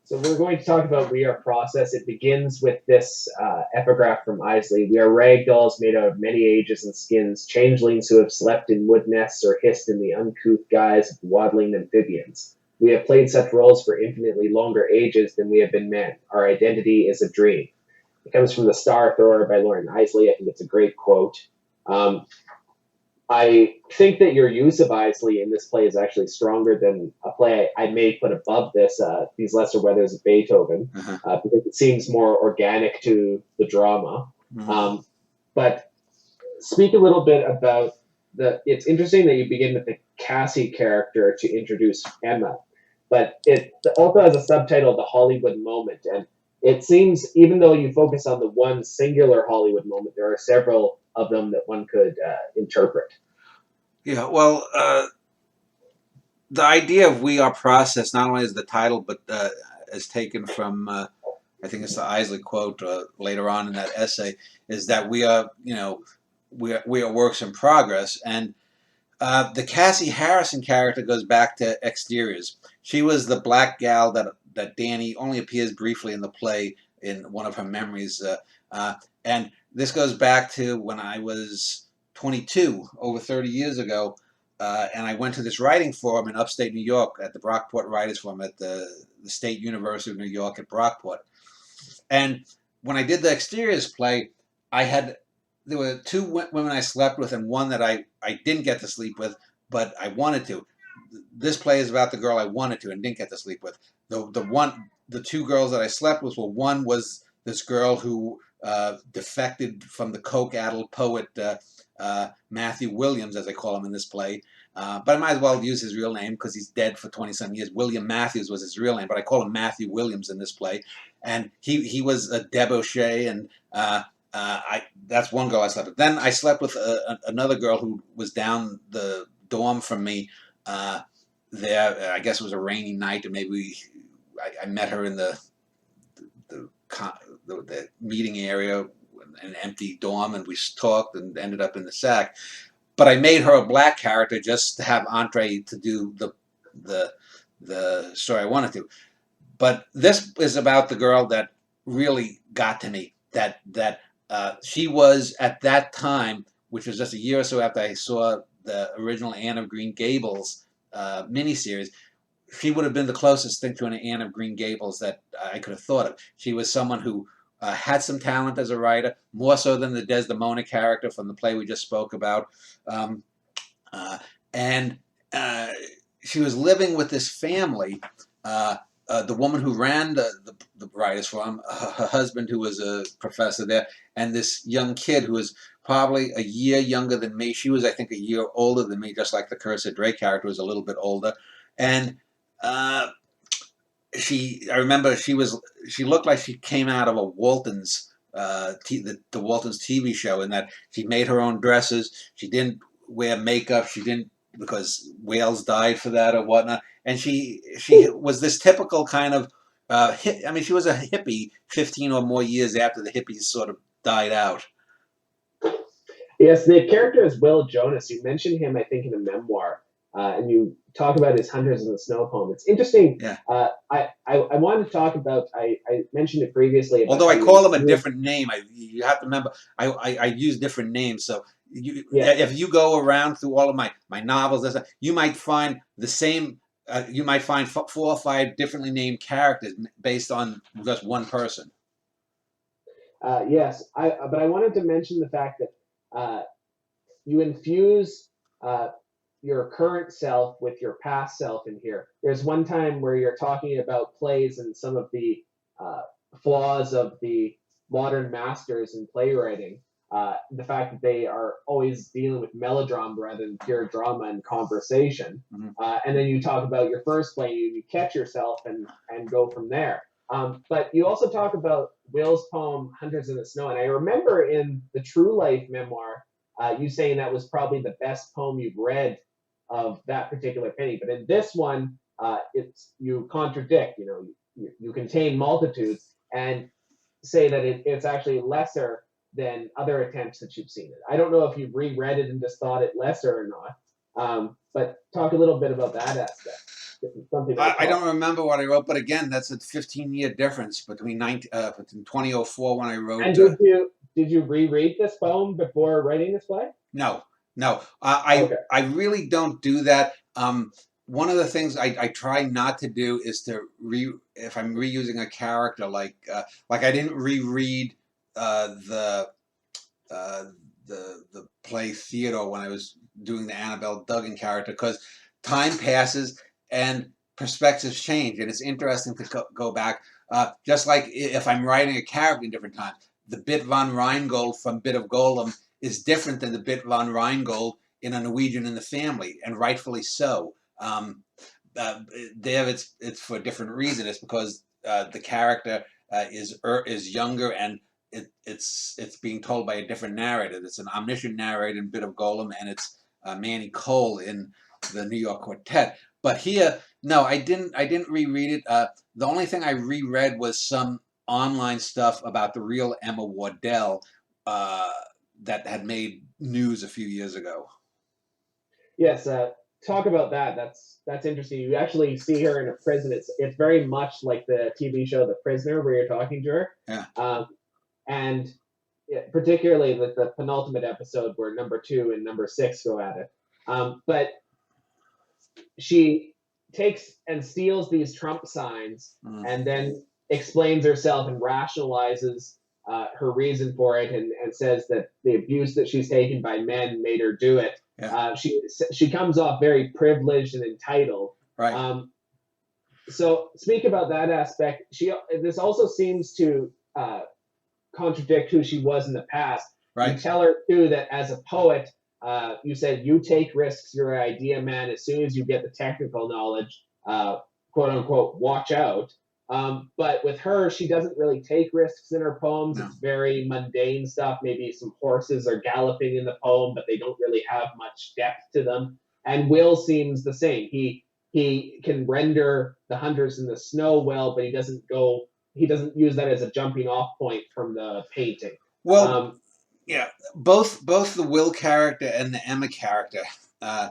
So we're going to talk about We Are Process. It begins with this epigraph from Isley. We are ragdolls made out of many ages and skins, changelings who have slept in wood nests or hissed in the uncouth guise of waddling amphibians. We have played such roles for infinitely longer ages than we have been men. Our identity is a dream. It comes from The Star Thrower by Lauren Isley. I think it's a great quote. Um, I think that your use of Isley in this play is actually stronger than a play I may put above this, These Lesser Weathers of Beethoven, Uh-huh. because it seems more organic to the drama. Mhm. But speak a little bit about it's interesting that you begin with the Cassie character to introduce Emma, but it also has a subtitle, The Hollywood Moment. And it seems, even though you focus on the one singular Hollywood moment, there are several of them that one could interpret. Yeah, well, the idea of "we are process" not only is the title, but is taken from I think it's the Isley quote later on in that essay, is that we are, we are works in progress. And the Cassie Harrison character goes back to exteriors. She was the black gal that Danny only appears briefly in the play in one of her memories, and this goes back to when I was 22, over 30 years ago. And I went to this writing forum in upstate New York at the Brockport Writers Forum at the State University of New York at Brockport. And when I did the exteriors play, there were two women I slept with and one that I didn't get to sleep with, but I wanted to. This play is about the girl I wanted to and didn't get to sleep with. The two girls that I slept with, well, one was this girl who defected from the coke-addled poet Matthew Williams, as I call him in this play. But I might as well use his real name because he's dead for 20-some years. William Matthews was his real name, but I call him Matthew Williams in this play. And he was a debauchee, and that's one girl I slept with. Then I slept with another girl who was down the dorm from me there. I guess it was a rainy night, and maybe I met her in the, the meeting area, an empty dorm, and we talked and ended up in the sack. But I made her a black character just to have entree to do the story I wanted to. But this is about the girl that really got to me. That she was at that time, which was just a year or so after I saw the original Anne of Green Gables miniseries. She would have been the closest thing to an Anne of Green Gables that I could have thought of. She was someone who had some talent as a writer, more so than the Desdemona character from the play we just spoke about. Um, and she was living with this family. The woman who ran the Writers Forum, her husband who was a professor there, and this young kid who was probably a year younger than me. She was, I think, a year older than me, just like the Cursed Drake character was a little bit older. And uh, I remember she looked like she came out of a Walton's the Walton's TV show, in that she made her own dresses. She didn't wear makeup. She didn't, because whales died for that or whatnot. And she was this typical kind of I mean, she was a hippie 15 or more years after the hippies sort of died out. Yes, the character is Will Jonas. You mentioned him, I think, in a memoir, and you talk about his Hunters in the Snow poem. It's interesting. Yeah. I wanted to talk about. I mentioned it previously. Although I call him a different name, you have to remember I use different names. So if you go around through all of my novels, you might find the same. You might find 4 or 5 differently named characters based on just one person. Yes, but I wanted to mention the fact that you infuse your current self with your past self in here. There's one time where you're talking about plays and some of the uh, flaws of the modern masters in playwriting. The fact that they are always dealing with melodrama rather than pure drama and conversation. Mm-hmm. And then you talk about your first play, you catch yourself and go from there. But you also talk about Will's poem "Hunters in the Snow," and I remember in the True Life memoir, you saying that was probably the best poem you've read of that particular penny. But in this one, it's you contradict. You contain multitudes and say that it's actually lesser than other attempts that you've seen it. I don't know if you've reread it and just thought it lesser or not. But talk a little bit about that aspect. something to I don't recall. remember what I wrote, but again, that's a 15-year difference between 2004 when I wrote. And did you reread this poem before writing this play? No, no, Okay. I really don't do that. One of the things I try not to do is to if I'm reusing a character, like I didn't reread uh, the uh, the play Theodore when I was doing the Annabelle Duggan character, because time passes and perspectives change, and it's interesting to go back. Just like if I'm writing a character in different times, the Bit von Rheingold from Bit of Golem is different than the Bit von Rheingold in A Norwegian in the Family, and rightfully so. There, it's for a different reason. It's because the character is younger, and it's being told by a different narrator. It's an omniscient narrator in Bit of Golem, and it's Manny Cole in the New York Quartet. But here, no, I didn't reread it. The only thing I reread was some online stuff about the real Emma Wardell uh, that had made news a few years ago. Yes, talk about that. That's interesting. You actually see her in a prison. It's very much like the TV show The Prisoner, where you're talking to her, Yeah, um, and particularly with the penultimate episode where number 2 and number 6 go at it. But she takes and steals these Trump signs mm, and then explains herself and rationalizes her reason for it, and says that the abuse that she's taken by men made her do it. yeah, She comes off very privileged and entitled. right, Um, so speak about that aspect. This also seems to contradict who she was in the past. You right. tell her too that as a poet, you said you take risks. You're an idea man. As soon as you get the technical knowledge, quote unquote, watch out. But with her, she doesn't really take risks in her poems. No. It's very mundane stuff. Maybe some horses are galloping in the poem, but they don't really have much depth to them. And Will seems the same. He can render the hunters in the snow well, but he doesn't use that as a jumping off point from the painting. Well, Um, yeah, both the Will character and the Emma character. Uh,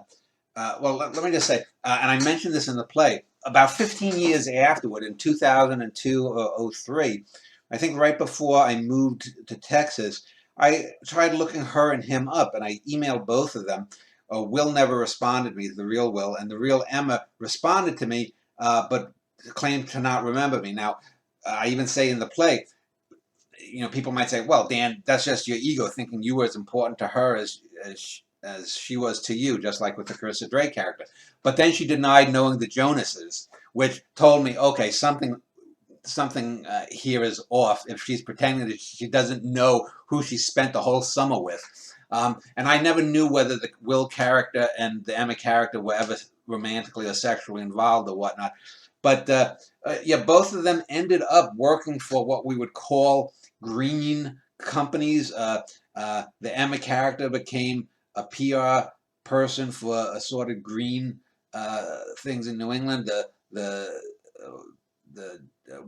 well, let me just say, and I mentioned this in the play. About 15 years afterward, in 2002 or '03, I think right before I moved to Texas, I tried looking her and him up, and I emailed both of them. Will never responded to me, the real Will, and the real Emma responded to me, but claimed to not remember me. Now, I even say in the play, people might say, "Well, Dan, that's just your ego thinking you were as important to her as she was to you," just like with the Carissa Drake character. But then she denied knowing the Jonases, which told me, okay, something here is off if she's pretending that she doesn't know who she spent the whole summer with. And I never knew whether the Will character and the Emma character were ever romantically or sexually involved or whatnot. But yeah, both of them ended up working for what we would call green companies. The Emma character became a PR person for assorted green things in New England. The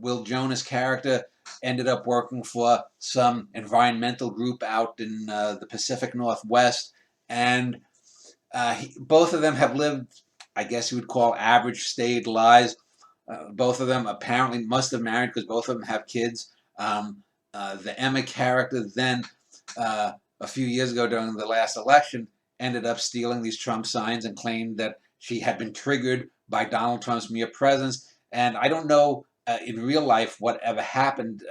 Will Jonas character ended up working for some environmental group out in the Pacific Northwest, and both of them have lived, I guess you would call, average staid lives. Both of them apparently must have married because both of them have kids. The Emma character then, a few years ago during the last election, ended up stealing these Trump signs and claimed that she had been triggered by Donald Trump's mere presence. And I don't know in real life whatever happened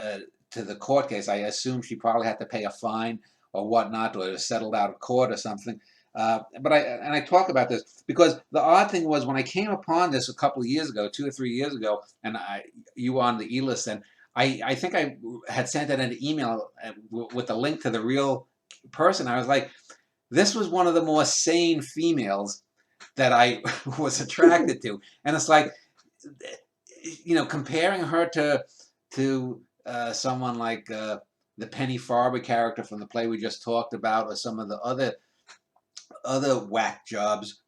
to the court case. I assume she probably had to pay a fine or whatnot, or settled out of court or something. But I talk about this because the odd thing was when I came upon this a couple of years ago, 2 or 3 years ago, and you were on the e-list, and I think I had sent out an email with a link to the real person. I was like, this was one of the more sane females that I was attracted to, and it's like, comparing her to someone like the Penny Farber character from the play we just talked about, or some of the other whack jobs,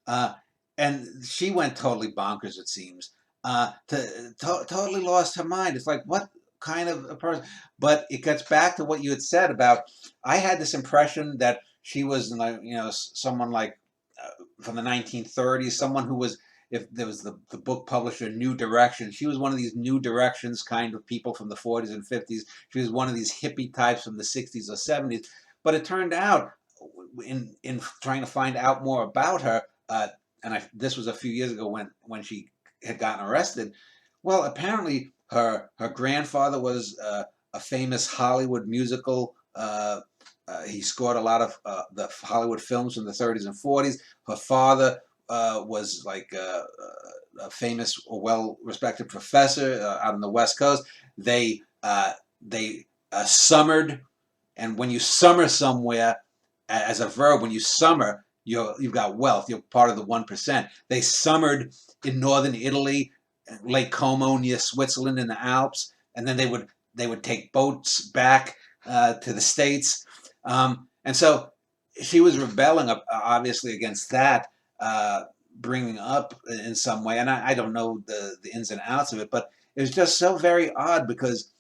and she went totally bonkers. It seems totally lost her mind. It's like, what kind of a person? But it gets back to what you had said about. I had this impression that she was, someone like from the 1930s, someone who was if there was the book publisher New Direction, she was one of these New Directions kind of people from the 40s and 50s. She was one of these hippie types from the 60s or 70s. But it turned out, in trying to find out more about her, this was a few years ago when she had gotten arrested. Well, apparently her grandfather was a famous Hollywood musical. He scored a lot of the Hollywood films from the 30s and 40s. Her father was like a famous, well-respected professor out on the West Coast. They summered, and when you summer somewhere, as a verb, when you summer, you've got wealth. You're part of the 1%. They summered in northern Italy, Lake Como near Switzerland in the Alps, and then they would take boats back to the States. And so she was rebelling, obviously, against that, bringing up in some way. And I don't know the ins and outs of it, but it was just so very odd because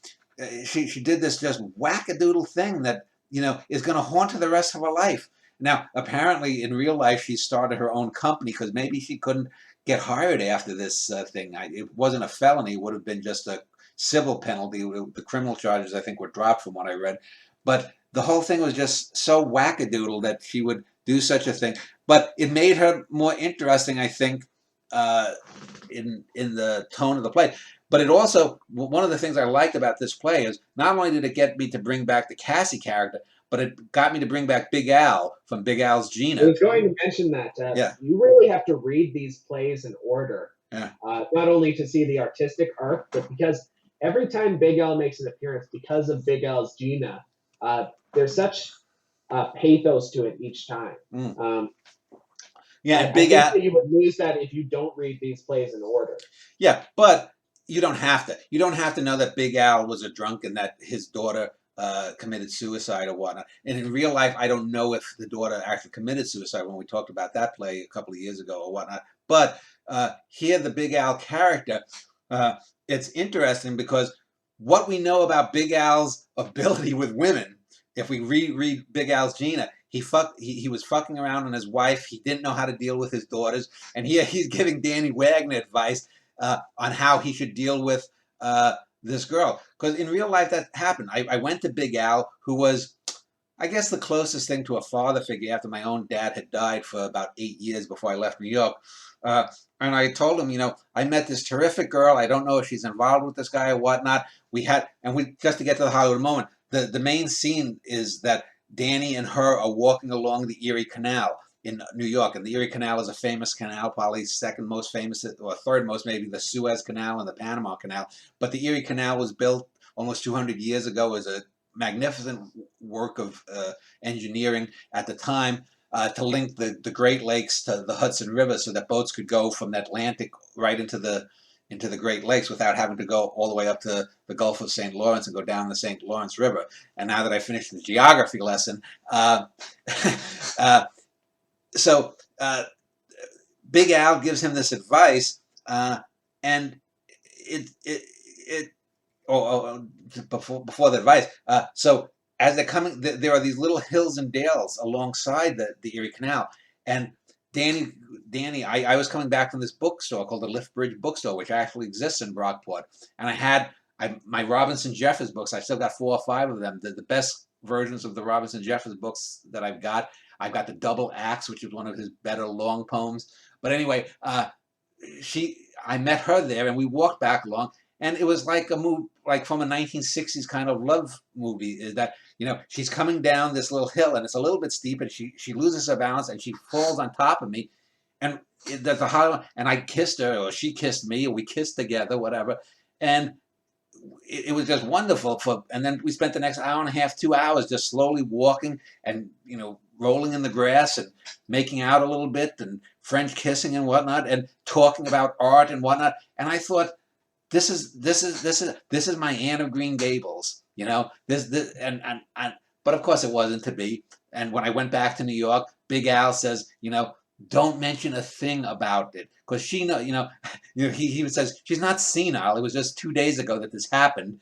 she did this just wackadoodle thing that, is going to haunt her the rest of her life. Now, apparently, in real life, she started her own company because maybe she couldn't get hired after this thing. It wasn't a felony. It would have been just a civil penalty. The criminal charges, I think, were dropped from what I read. But the whole thing was just so wackadoodle that she would do such a thing. But it made her more interesting, I think, in the tone of the play. But it also, one of the things I liked about this play is not only did it get me to bring back the Cassie character, but it got me to bring back Big Al from Big Al's Gina. I was going to mention that. Yeah. You really have to read these plays in order. Yeah. Not only to see the artistic arc, but because every time Big Al makes an appearance, because of Big Al's Gina, there's such pathos to it each time. Yeah, and Big Al. You would lose that if you don't read these plays in order. Yeah, but you don't have to. You don't have to know that Big Al was a drunk and that his daughter committed suicide or whatnot. And in real life, I don't know if the daughter actually committed suicide when we talked about that play a couple of years ago or whatnot. But here, the Big Al character, it's interesting because what we know about Big Al's ability with women, if we reread Big Al's Gina, he was fucking around on his wife. He didn't know how to deal with his daughters. And here he's giving Danny Wagner advice on how he should deal with this girl. Because in real life, that happened. I went to Big Al, who was, I guess, the closest thing to a father figure after my own dad had died for about 8 years before I left New York. And I told him, I met this terrific girl. I don't know if she's involved with this guy or whatnot. Just to get to the Hollywood moment, the main scene is that Danny and her are walking along the Erie Canal in New York. And the Erie Canal is a famous canal, probably second most famous, or third most, maybe the Suez Canal and the Panama Canal. But the Erie Canal was built almost 200 years ago as a magnificent work of engineering at the time to link the Great Lakes to the Hudson River so that boats could go from the Atlantic right into the Great Lakes without having to go all the way up to the Gulf of St. Lawrence and go down the St. Lawrence River. And now that I finished the geography lesson, so Big Al gives him this advice, and before the advice. So as they're coming, there are these little hills and dales alongside the Erie Canal, and Danny, I was coming back from this bookstore called the Lift Bridge Bookstore, which actually exists in Brockport, and I had my Robinson Jeffers books. I still got 4 or 5 of them. The best versions of the Robinson Jeffers books that I've got. I've got the Double Axe, which is one of his better long poems. But anyway, I met her there, and we walked back along, and it was like a movie, like from a 1960s kind of love movie. Is that she's coming down this little hill, and it's a little bit steep, and she loses her balance, and she falls on top of me, and there's a hollow, and I kissed her, or she kissed me, or we kissed together, whatever, and it was just wonderful. And then we spent the next hour and a half, 2 hours, just slowly walking and rolling in the grass and making out a little bit and French kissing and whatnot and talking about art and whatnot. And I thought, this is my Anne of Green Gables, but of course it wasn't to be. And when I went back to New York, Big Al says, don't mention a thing about it, because she he says she's not senile. It was just 2 days ago that this happened.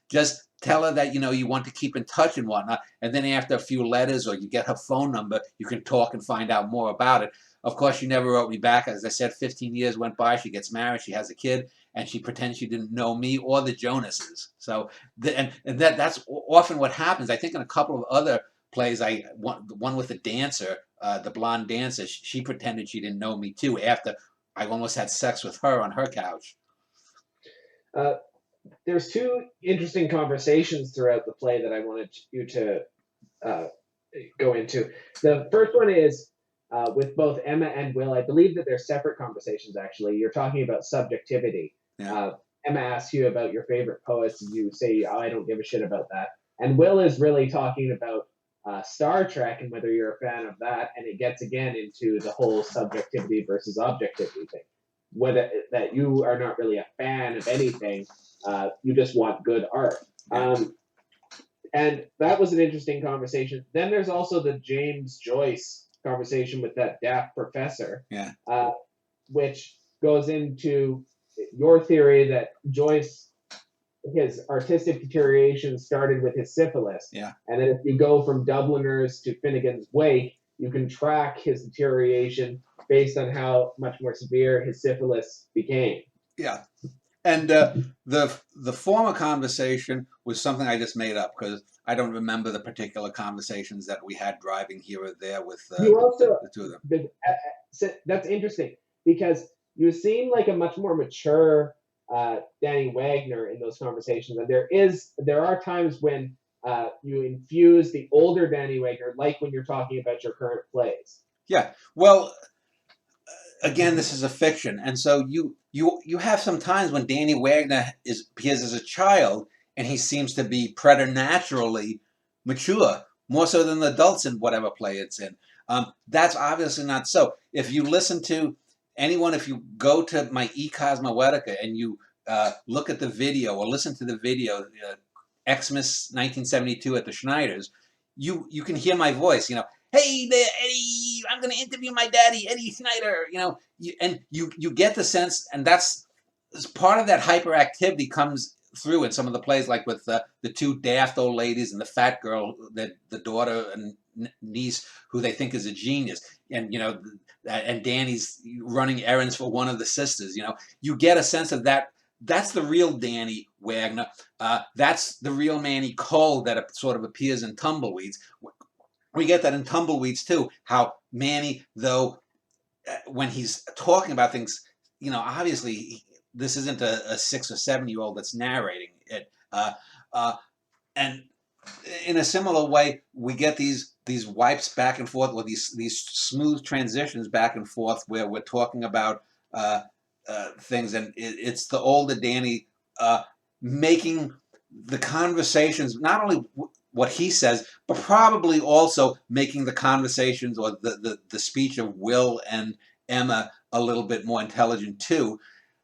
Just tell her that you want to keep in touch and whatnot, and then after a few letters or you get her phone number, you can talk and find out more about it. of course, she never wrote me back. As I said, 15 years went by. She gets married. She has a kid, and she pretends she didn't know me or the Jonases. So, that's often what happens. I think in a couple of other plays, the one with the dancer, the blonde dancer, she pretended she didn't know me too after I almost had sex with her on her couch. Uh, there's two interesting conversations throughout the play that I wanted you to uh, go into. The first one is with both Emma and Will. I believe that they're separate conversations, actually. You're talking about subjectivity. Yeah. Emma asks you about your favorite poets, and you say, oh, I don't give a shit about that. And Will is really talking about Star Trek and whether you're a fan of that, and it gets again into the whole subjectivity versus objectivity thing. Whether that you are not really a fan of anything, you just want good art. Yeah. And that was an interesting conversation. Then there's also the James Joyce conversation with that daft professor, Yeah. Which goes into your theory that Joyce, his artistic deterioration started with his syphilis. Yeah. And then if you go from Dubliners to Finnegan's Wake, you can track his deterioration based on how much more severe his syphilis became. Yeah. And the former conversation was something I just made up because I don't remember the particular conversations that we had driving here or there with you also, the two of them. That's interesting because you seem like a much more mature Danny Wagner in those conversations, and there are times when you infuse the older Danny Wagner, like when you're talking about your current plays. Yeah. Well, again, this is a fiction, and so you have some times when Danny Wagner appears as a child, and he seems to be preternaturally mature, more so than the adults in whatever play it's in. That's obviously not so. If you listen to anyone, if you go to my E-Cosmoetica and you look at the video or listen to the video, Xmas 1972 at the Schneiders, you can hear my voice. Hey there, Eddie, I'm going to interview my daddy, Eddie Schneider. You get the sense, and that's part of that hyperactivity comes through in some of the plays, like with the two daft old ladies and the fat girl, the daughter and niece, who they think is a genius, and and Danny's running errands for one of the sisters. You get a sense of that. That's the real Danny Wagner. That's the real Manny Cole that sort of appears in Tumbleweeds. We get that in Tumbleweeds too, how Manny, though, when he's talking about things, obviously this isn't a 6 or 7-year-old that's narrating it. And in a similar way, we get these wipes back and forth, or these smooth transitions back and forth where we're talking about things, and it's the older Danny making the conversations, not only what he says, but probably also making the conversations or the speech of Will and Emma a little bit more intelligent too.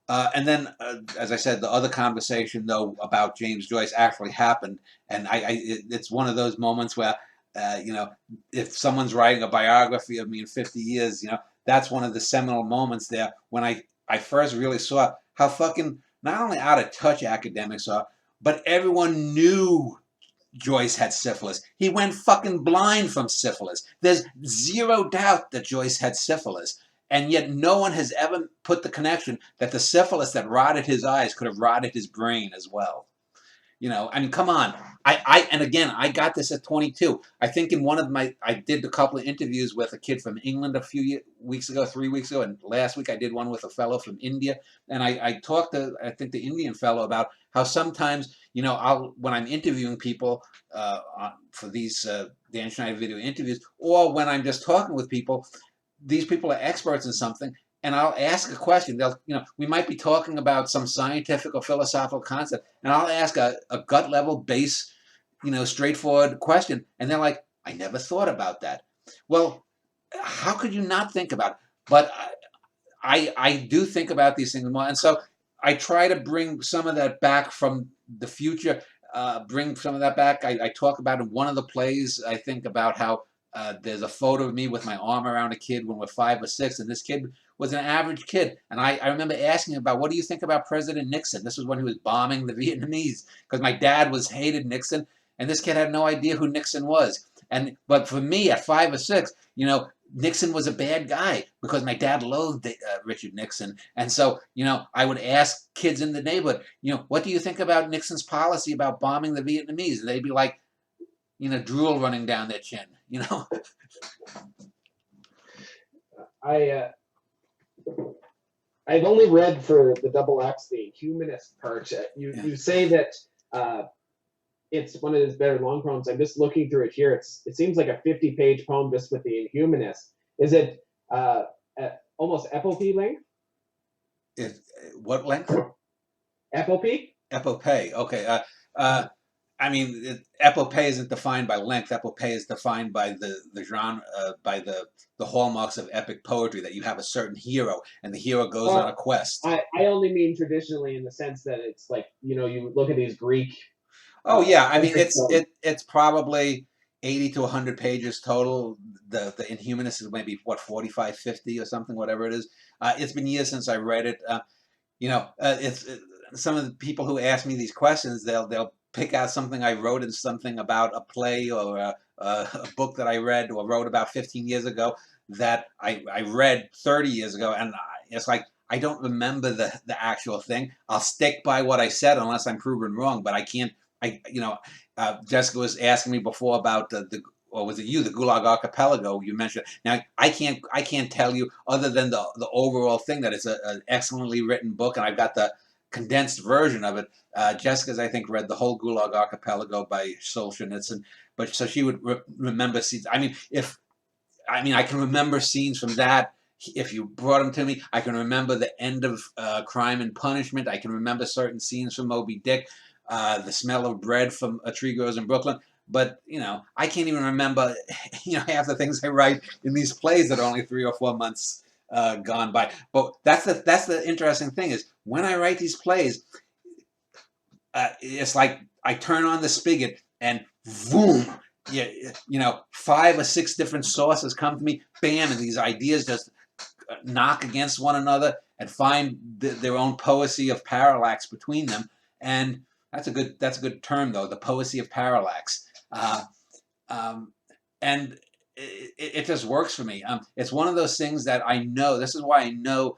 And then, as I said, the other conversation though about James Joyce actually happened, and it's one of those moments where, if someone's writing a biography of me in 50 years, that's one of the seminal moments there when I first really saw how fucking not only out of touch academics are, but everyone knew Joyce had syphilis. He went fucking blind from syphilis. There's zero doubt that Joyce had syphilis. And yet no one has ever put the connection that the syphilis that rotted his eyes could have rotted his brain as well. Come on. And again, I got this at 22. I think I did a couple of interviews with a kid from England a few weeks ago, 3 weeks ago, and last week I did one with a fellow from India. And I talked to, I think, the Indian fellow about how sometimes, when I'm interviewing people for these Dan Schneider video interviews, or when I'm just talking with people, these people are experts in something, and I'll ask a question. We might be talking about some scientific or philosophical concept, and I'll ask a gut level base, straightforward question, and they're like, I never thought about that. Well, how could you not think about it? But I do think about these things more, and so I try to bring some of that back from the future. Bring some of that back. I talk about in one of the plays, I think about how there's a photo of me with my arm around a kid when we're 5 or 6, and this kid was an average kid. And I remember asking him about, what do you think about President Nixon? This was when he was bombing the Vietnamese, because my dad hated Nixon, and this kid had no idea who Nixon was. But for me, at 5 or 6, Nixon was a bad guy because my dad loathed Richard Nixon. And so, I would ask kids in the neighborhood, what do you think about Nixon's policy about bombing the Vietnamese? And they'd be like, drool running down their chin. I've only read for the double X the humanist part. You say that it's one of his better long poems. I'm just looking through it here. It seems like a 50-page poem just with the Inhumanist. Is it almost epopee length? What length? Epopee? Epopee. Okay. Epopee isn't defined by length. Epopee is defined by the genre, by the hallmarks of epic poetry, that you have a certain hero and the hero goes on a quest. I only mean traditionally in the sense that it's like, you look at these Greek. Oh yeah, it's probably 80 to 100 pages total. The Inhumanist is maybe 45, 50 or something, whatever it is. It's been years since I read it. Some of the people who ask me these questions, they'll pick out something I wrote in something about a play or a book that I read or wrote about 15 years ago that I read 30 years ago, and it's like, I don't remember the actual thing. I'll stick by what I said unless I'm proven wrong, but I can't. Jessica was asking me before about or was it you, the Gulag Archipelago you mentioned. Now, I can't tell you other than the overall thing that it's an excellently written book, and I've got the condensed version of it. Jessica's, I think, read the whole Gulag Archipelago by Solzhenitsyn, but so she would remember scenes. I can remember scenes from that. If you brought them to me, I can remember the end of Crime and Punishment. I can remember certain scenes from Moby Dick. The smell of bread from A Tree Grows in Brooklyn. But, I can't even remember, half the things I write in these plays that are only 3 or 4 months gone by. But that's the interesting thing is when I write these plays, it's like I turn on the spigot and boom, 5 or 6 different sources come to me, bam, and these ideas just knock against one another and find their own poesy of parallax between them. And that's a good term, though, the poesy of parallax. And it just works for me. It's one of those things that I know. This is why I know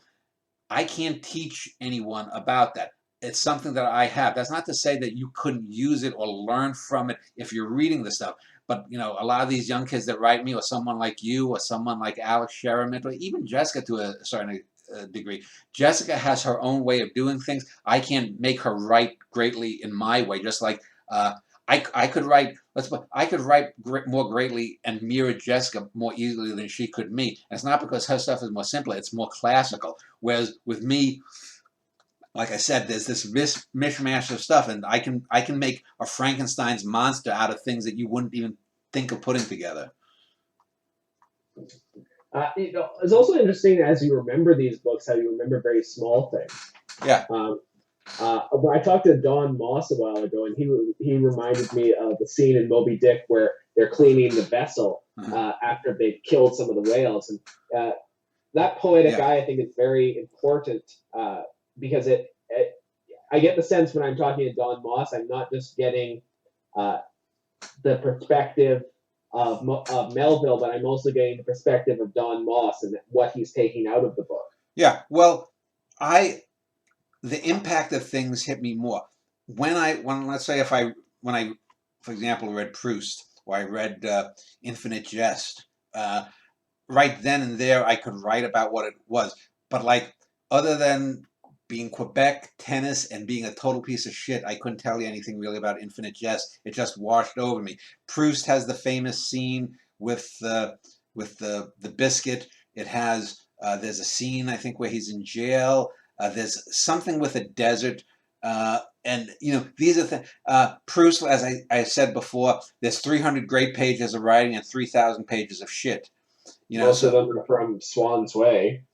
I can't teach anyone about that. It's something that I have. That's not to say that you couldn't use it or learn from it if you're reading the stuff. But, a lot of these young kids that write me, or someone like you, or someone like Alex Sherriman, or even Jessica to a certain degree. Jessica has her own way of doing things. I can't make her write greatly in my way. Just like I could write. I could write more greatly and mirror Jessica more easily than she could me. And it's not because her stuff is more simple. It's more classical. Whereas with me, like I said, there's this mishmash of stuff, and I can make a Frankenstein's monster out of things that you wouldn't even think of putting together. It's also interesting as you remember these books, how you remember very small things. Yeah. I talked to Don Moss a while ago, and he reminded me of the scene in Moby Dick where they're cleaning the vessel after they've killed some of the whales, and that poetic eye, I think, is very important because I get the sense when I'm talking to Don Moss, I'm not just getting the perspective of Melville, but I'm also getting the perspective of Don Moss and what he's taking out of the book. Yeah, well, the impact of things hit me more when let's say when I, for example, read Proust or I read Infinite Jest. Right then and there, I could write about what it was, but like other than being Quebec, tennis, and being a total piece of shit, I couldn't tell you anything really about Infinite Jest. It just washed over me. Proust has the famous scene with the biscuit. It has there's a scene I think where he's in jail. There's something with a desert, and these are things. Proust, as I said before, there's 300 great pages of writing and 3,000 pages of shit. Most of them are from Swann's Way.